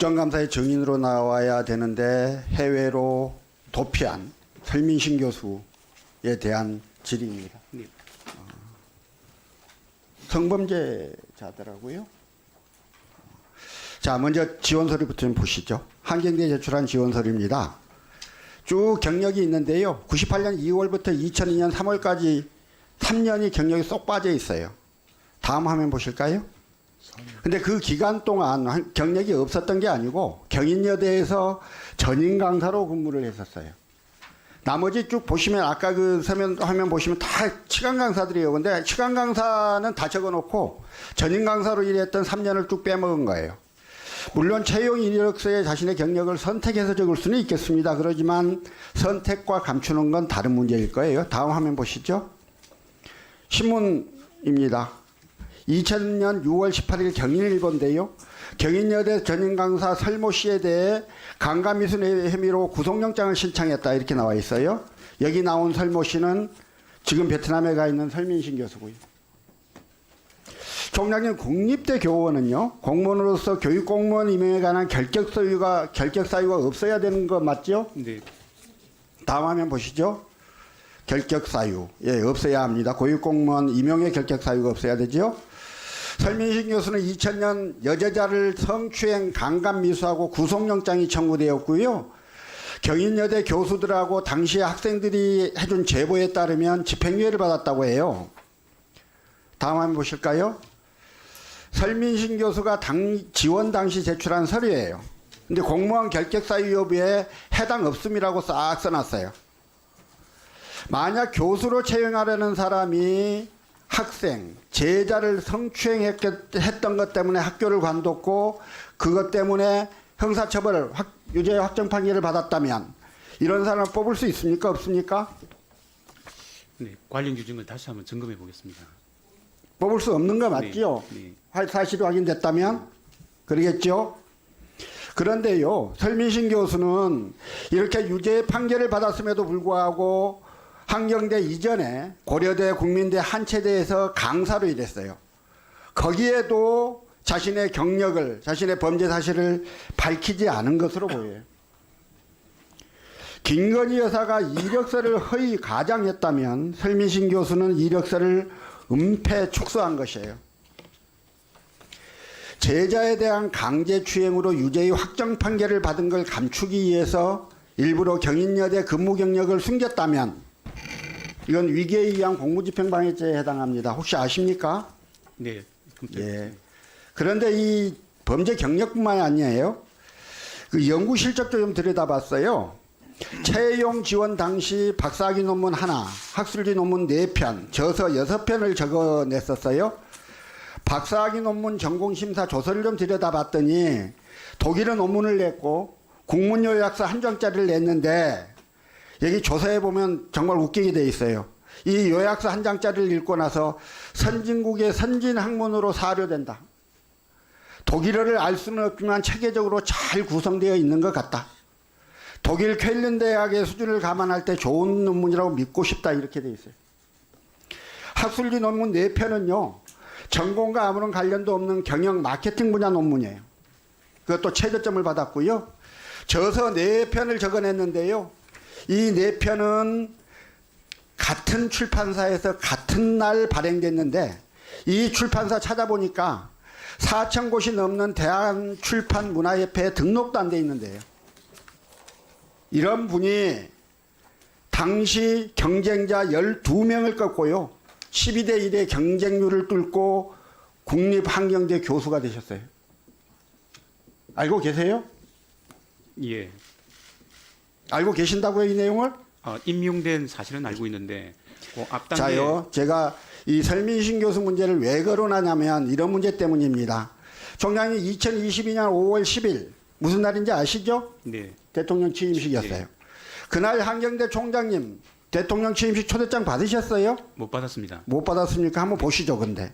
국정감사의 증인으로 나와야 되는데 해외로 도피한 설민신 교수에 대한 질의입니다. 네. 성범죄자더라고요. 자, 먼저 지원서류부터 좀 보시죠. 한경대에 제출한 지원서류입니다. 쭉 경력이 있는데요. 98년 2월부터 2002년 3월까지 3년이 경력이 쏙 빠져 있어요. 다음 화면 보실까요? 근데 그 기간 동안 경력이 없었던 게 아니고 경인여대에서 전임 강사로 근무를 했었어요. 나머지 쭉 보시면 아까 그 화면 보시면 다 치강 강사들이에요. 근데 치강 강사는 다 적어놓고 전임 강사로 일했던 3년을 쭉 빼먹은 거예요. 물론 채용 이력서에 자신의 경력을 선택해서 적을 수는 있겠습니다. 그러지만 선택과 감추는 건 다른 문제일 거예요. 다음 화면 보시죠. 신문입니다. 2000년 6월 18일 경인일보인데요. 경인여대 전임 강사 설모 씨에 대해 강간미수 혐의로 구속영장을 신청했다 이렇게 나와 있어요. 여기 나온 설모 씨는 지금 베트남에 가 있는 설민신 교수고요. 총장님, 국립대 교원은요, 공무원으로서 교육공무원 임명에 관한 결격 사유가 없어야 되는 거 맞죠? 네. 다음 화면 보시죠. 결격 사유. 예, 없어야 합니다. 교육공무원 임용의 결격 사유가 없어야 되죠. 설민신 교수는 2000년 여제자를 성추행 강간 미수하고 구속영장이 청구되었고요. 경인여대 교수들하고 당시 학생들이 해준 제보에 따르면 집행유예를 받았다고 해요. 다음 화면 보실까요? 설민신 교수가 지원 당시 제출한 서류예요. 근데 공무원 결격 사유 여부에 해당 없음이라고 싹 써놨어요. 만약 교수로 채용하려는 사람이 학생, 제자를 성추행했던 것 때문에 학교를 관뒀고 그것 때문에 형사처벌, 유죄 확정 판결을 받았다면 이런 사람을 뽑을 수 있습니까? 없습니까? 네. 관련 규정을 다시 한번 점검해 보겠습니다. 뽑을 수 없는 거 맞죠? 네. 사실이 확인됐다면 그러겠죠? 그런데요, 설민신 교수는 이렇게 유죄 판결을 받았음에도 불구하고 한경대 이전에 고려대, 국민대, 한체대에서 강사로 일했어요. 거기에도 자신의 경력을, 자신의 범죄 사실을 밝히지 않은 것으로 보여요. 김건희 여사가 이력서를 허위 가장했다면 설민신 교수는 이력서를 은폐 축소한 것이에요. 제자에 대한 강제추행으로 유죄의 확정 판결을 받은 걸 감추기 위해서 일부러 경인여대 근무 경력을 숨겼다면 이건 위계에 의한 공무집행방해죄에 해당합니다. 혹시 아십니까? 네. 예. 그런데 이 범죄 경력뿐만 아니에요. 그 연구 실적도 좀 들여다봤어요. 채용 지원 당시 박사학위 논문 하나, 학술지 논문 4편, 저서 6편을 적어냈었어요. 박사학위 논문 전공심사 조서를 좀 들여다봤더니 독일어 논문을 냈고 국문요약서 한 장짜리를 냈는데 여기 조서에 보면 정말 웃기게 돼 있어요. 이 요약서 한 장짜리를 읽고 나서 선진국의 선진학문으로 사료된다. 독일어를 알 수는 없지만 체계적으로 잘 구성되어 있는 것 같다. 독일 쾰른 대학의 수준을 감안할 때 좋은 논문이라고 믿고 싶다 이렇게 돼 있어요. 학술지 논문 4편은요. 전공과 아무런 관련도 없는 경영 마케팅 분야 논문이에요. 그것도 최저점을 받았고요. 저서 4편을 적어냈는데요. 이 4편은 같은 출판사에서 같은 날 발행됐는데 이 출판사 찾아보니까 4,000곳이 넘는 대한출판문화협회에 등록도 안 돼 있는데요. 이런 분이 당시 경쟁자 12명을 꺾고요. 12대 1의 경쟁률을 뚫고 국립한경대 교수가 되셨어요. 알고 계세요? 예. 알고 계신다고요, 이 내용을? 임용된 사실은 알고 있는데 그 앞단계. 자요, 제가 이 설민신 교수 문제를 왜 거론하냐면 이런 문제 때문입니다. 총장님 2022년 5월 10일 무슨 날인지 아시죠? 네. 대통령 취임식이었어요. 네. 그날 한경대 총장님 대통령 취임식 초대장 받으셨어요? 못 받았습니다. 못 받았습니까? 한번 보시죠, 근데.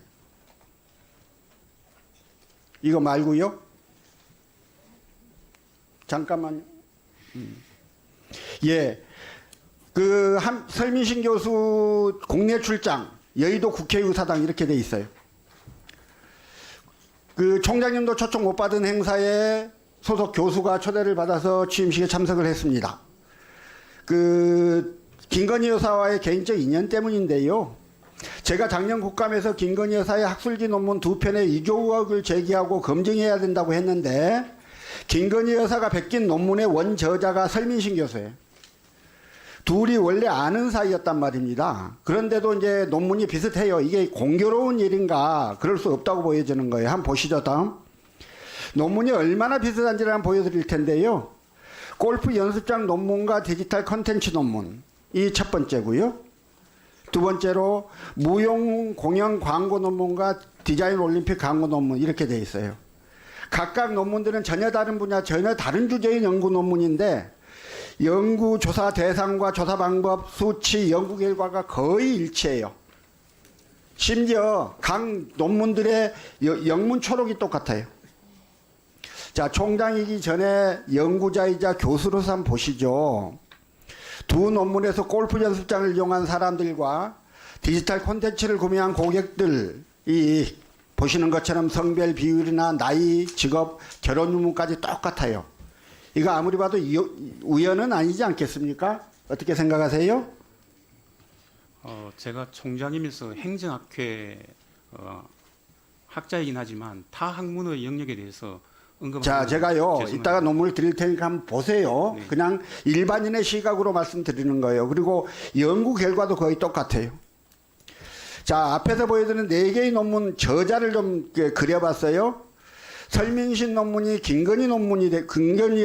이거 말고요. 잠깐만요. 예. 설민신 교수 국내 출장, 여의도 국회의사당 이렇게 돼 있어요. 그 총장님도 초청 못 받은 행사에 소속 교수가 초대를 받아서 취임식에 참석을 했습니다. 김건희 여사와의 개인적 인연 때문인데요. 제가 작년 국감에서 김건희 여사의 학술지 논문 2편의 위조 의혹을 제기하고 검증해야 된다고 했는데 김건희 여사가 베낀 논문의 원저자가 설민신 교수예요. 둘이 원래 아는 사이였단 말입니다. 그런데도 이제 논문이 비슷해요. 이게 공교로운 일인가? 그럴 수 없다고 보여지는 거예요. 한번 보시죠, 다음. 논문이 얼마나 비슷한지를 한번 보여드릴 텐데요. 골프 연습장 논문과 디지털 컨텐츠 논문. 이 첫 번째고요. 두 번째로 무용 공연 광고 논문과 디자인 올림픽 광고 논문 이렇게 돼 있어요. 각각 논문들은 전혀 다른 분야, 전혀 다른 주제의 연구 논문인데 연구 조사 대상과 조사 방법, 수치, 연구 결과가 거의 일치해요. 심지어 각 논문들의 영문 초록이 똑같아요. 자, 총장이기 전에 연구자이자 교수로서 한번 보시죠. 두 논문에서 골프 연습장을 이용한 사람들과 디지털 콘텐츠를 구매한 고객들이 보시는 것처럼 성별 비율이나 나이, 직업, 결혼 유무까지 똑같아요. 이거 아무리 봐도 우연은 아니지 않겠습니까? 어떻게 생각하세요? 제가 총장이면서 행정학회 학자이긴 하지만 타 학문의 영역에 대해서 자, 제가요, 이따가 논문을 드릴 테니까 한번 보세요. 네. 그냥 일반인의 시각으로 말씀드리는 거예요. 그리고 연구 결과도 거의 똑같아요. 자, 앞에서 보여드리는 4개의 논문 저자를 좀 그려봤어요. 설민신 논문이 김건희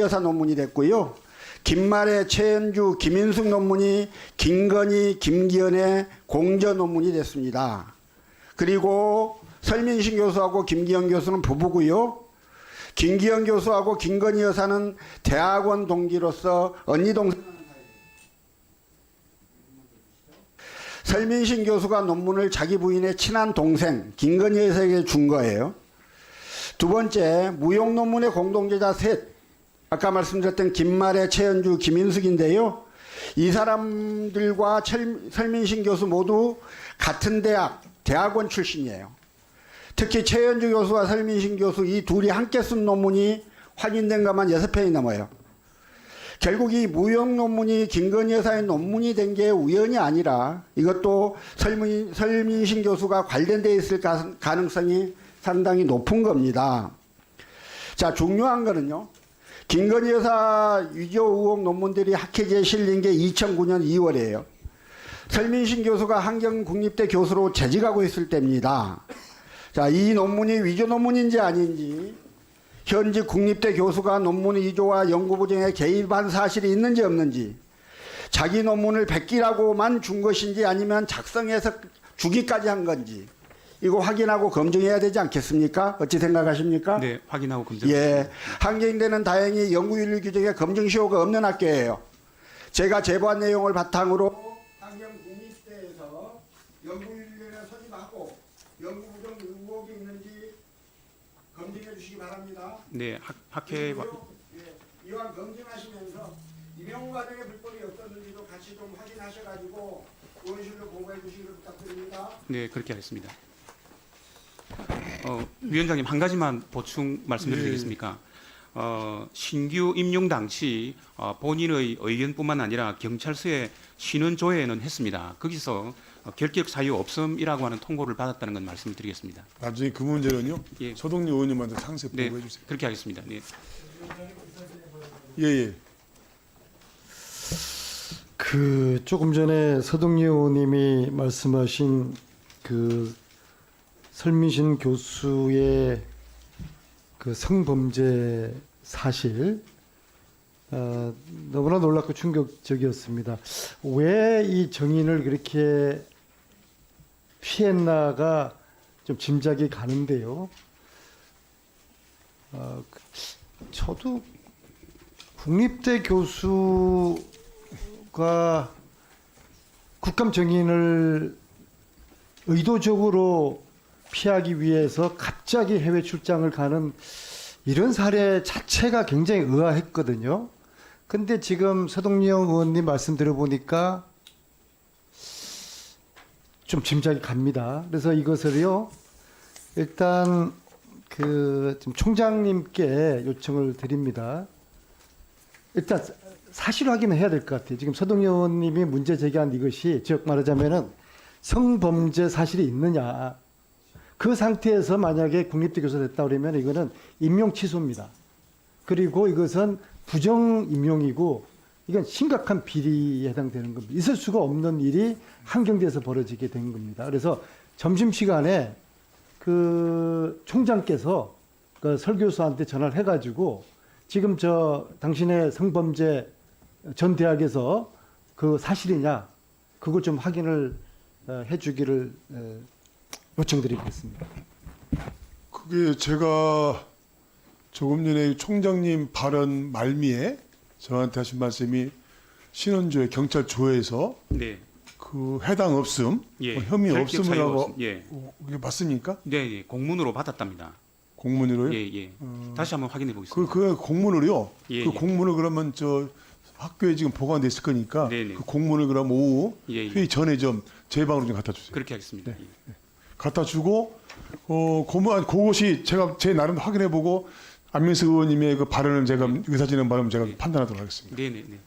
여사 논문이 됐고요. 김말의 최연주, 김인숙 논문이 김건희, 김기현의 공저 논문이 됐습니다. 그리고 설민신 교수하고 김기현 교수는 부부고요. 김기현 교수하고 김건희 여사는 대학원 동기로서 언니 동생. 설민신 교수가 논문을 자기 부인의 친한 동생 김건희 여사에게 준 거예요. 두 번째, 무용 논문의 공동저자 셋. 아까 말씀드렸던 김말의 최연주, 김인숙인데요. 이 사람들과 설민신 교수 모두 같은 대학원 출신이에요. 특히 최연주 교수와 설민신 교수 이 둘이 함께 쓴 논문이 확인된 것만 6편이 넘어요. 결국 이 무용 논문이 김건희 여사의 논문이 된 게 우연이 아니라 이것도 설민신 교수가 관련되어 있을 가능성이 상당히 높은 겁니다. 자, 중요한 거는요. 김건희 여사 위조 의혹 논문들이 학회지에 실린 게 2009년 2월이에요. 설민신 교수가 한경국립대 교수로 재직하고 있을 때입니다. 자, 이 논문이 위조 논문인지 아닌지, 현직 국립대 교수가 논문 위조와 연구 부정에 개입한 사실이 있는지 없는지, 자기 논문을 베끼라고만 준 것인지 아니면 작성해서 주기까지 한 건지, 이거 확인하고 검증해야 되지 않겠습니까? 어찌 생각하십니까? 네, 확인하고 검증. 예, 한경대는 다행히 연구윤리 규정에 검증 시효가 없는 학교예요. 제가 제보한 내용을 바탕으로 한경국립대에서 연구윤리를 소집하고 연구 부정 의혹이 있는지 검증해 주시기 바랍니다. 네, 학회 이왕 검증하시면서 임용 과정에 불법이 없었는지도 같이 좀 확인하셔가지고 의원실로 보고해 주시기를 부탁드립니다. 네, 그렇게 하겠습니다. 위원장님 한 가지만 보충 말씀드려도 되겠습니까? 신규 임용 당시 본인의 의견뿐만 아니라 경찰서에 신원 조회는 했습니다. 거기서 결격 사유 없음이라고 하는 통보를 받았다는 건 말씀을 드리겠습니다. 나중에 그 문제는요. 예. 서동리 의원님한테 상세 네, 보고해 주세요. 그렇게 하겠습니다. 네. 예. 조금 전에 서동리 의원님이 말씀하신 설민신 교수의 성범죄 사실 너무나 놀랍고 충격적이었습니다. 왜 이 정인을 그렇게 피했나가 좀 짐작이 가는데요. 저도 국립대 교수가 국감 정인을 의도적으로 피하기 위해서 갑자기 해외 출장을 가는 이런 사례 자체가 굉장히 의아했거든요. 근데 지금 서동영 의원님 말씀 들어보니까 좀 짐작이 갑니다. 그래서 이것을요, 일단 지금 총장님께 요청을 드립니다. 일단 사실 확인을 해야 될 것 같아요. 지금 서동영 의원님이 문제 제기한 이것이 즉 말하자면은 성범죄 사실이 있느냐. 그 상태에서 만약에 국립대 교수가 됐다 그러면 이거는 임용 취소입니다. 그리고 이것은 부정 임용이고 이건 심각한 비리에 해당되는 겁니다. 있을 수가 없는 일이 한경대에서 벌어지게 된 겁니다. 그래서 점심시간에 그 총장께서 그 설 교수한테 전화를 해가지고 지금 당신의 성범죄 전 대학에서 그 사실이냐 그걸 좀 확인을 해주기를 요청드리겠습니다. 그게 제가 조금 전에 총장님 발언 말미에 저한테 하신 말씀이 신원조회 경찰 조회에서 네. 그 해당 없음, 예. 뭐 혐의 결격 없음을 사유 하고 없음. 예. 그게 맞습니까? 네, 예. 공문으로 받았답니다. 공문으로요? 예, 예. 다시 한번 확인해 보겠습니다. 그 공문을요. 예, 그 예. 공문을 그러면 저 학교에 지금 보관돼 있을 거니까 네네. 그 공문을 그럼 오후 예, 예. 회의 전에 좀 제 방으로 좀 갖다 주세요. 그렇게 하겠습니다. 네. 예. 갖다 주고 그것이 제가 제 나름 확인해 보고 안민석 의원님의 그 발언을 제가 의사진행 발언 제가 판단하도록 하겠습니다. 네, 네, 네.